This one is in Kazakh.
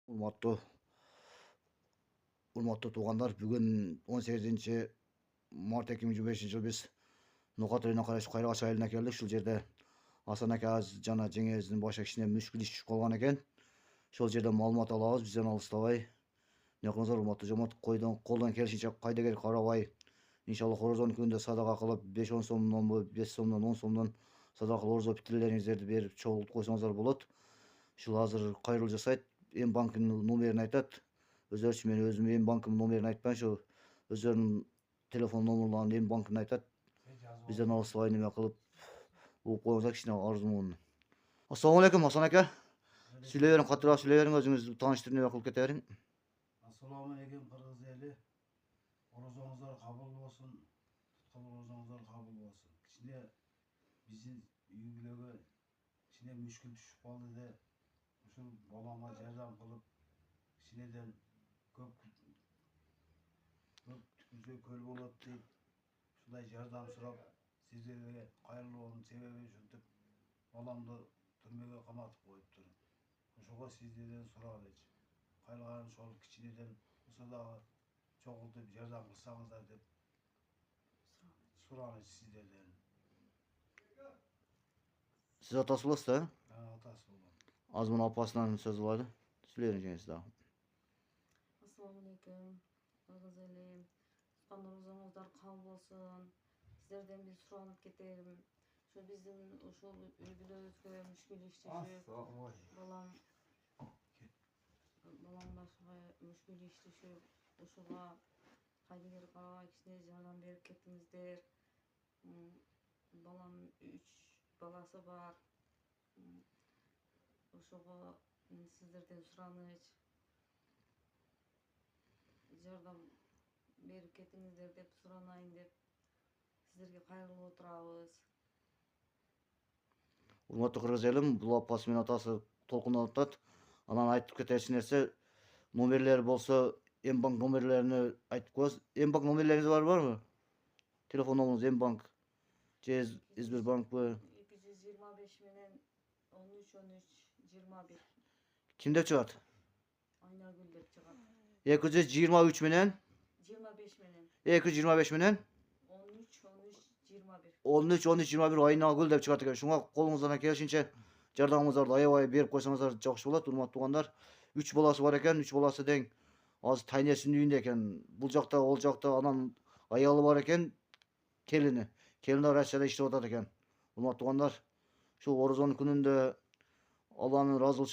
Урматтуу туугандар, бүгүн 18-март 2025-жыл биз Нукат районуна караштуу Кайрагаш айылына келдик. Ушул жерде Асан ака жана жеңебиздин башка кичине мүшкүл иш түшүп калган экен. Ошол жерден маалымат алабыз, бизден алыстабай. Мынакыңыздар урматтуу жамаат, колдон келишинче кайдыгер карабай. Иншалла Хорозонун күнүндө садака кылып 5-10 сомдонбу, 5 сомдон, 10 сомдон садакалуу орзо питирлериңиздерди берип чогултуп койсоңуздар болот. Ушул азыр кайрылуу жасайт. Эми банктын номерин айтат. Өзөрчү мен өзүм эми банктын номерин айтпайм, ошо өздөрүнүн телефон номерларын эми банктын айтат. Бизден алыстабай неме кылып угуп коюңуздар, кичине арзумун. Ассаламу алейкум Асан ака. Сүйлөй бериң, катуураак сүйлөй бериң, өзүңүздү тааныштырып неме кылып кете бериң. Assalomu alaykum Qirg'iz eli. Orozongizlar qabul bo'lsin. Tutqun orozongizlar qabul bo'lsin. Kichine bizni uygulaga kichine mushkul tushib qoldi de ushul bolamga yordam qilib kichineden ko'p tutkunsa ko'l bo'ladi deb shunday yordam so'rab sizlarga qayrilganın sebebi shunday bolamni turmaga qamatib qo'yibdi. O'shaga sizlardan so'radik. Qayrilgan şol kiçineden olsa da çoğultup yordam kılsanızlar deb so'raymiz sizlerden. Siz atасы болосуз да? Ben atası olam. Азмын апасынан сөз алады. Сүйлөй бериң жеңиз дагы. Assalamu alaikum. Qirg'iz eli. Tutqan orozonguzlar qabul bo'lsin. Sizlerden bir suranıp keterim. Şu bizim uşul ülgülözgö müşkül işleşip balam başka müşkül işleşip uşuğa kaydıgер karabay kişine yordam berip kettiңиздер. Balam 3 balası var. Uşuğa sizlerden suranıç yordam berip kettiңиздер деп суранайын деп сіздерге кайрылып отурабыз. Урматтуу кыргыз элим, бул апасы менен атасы толкунуп атат. Анан айтып кетерчи нерсе, номерлери болсо, Мбанк номерлерини айтып коебуз. Мбанк номерлериңиз барбы? Телефон номеріңіз Мбанк же Сбербанкпы? 225 менен 13-13-21. Ким деп чыгат? Айнагүл деп чыгат. 223 менен 25 менен 225 менен 13-13-21. 13-13-21 Айнагүл деп чыгат экен. Шуңа колуңуздан келишинче жардамыңыздарды аябай берип койсоңуздар жакшы болот, урматтуу туугандар. 3 баласы бар экен, 3 баласы тең азыр тайнесинин үйүндө экен. Бул жакта, ол жакта, анан аялы бар экен, келини. Келини Россияда иштеп атат экен. Урматтуу туугандар, ушул Орозонун күнүндө Алланын ыраазычылыгы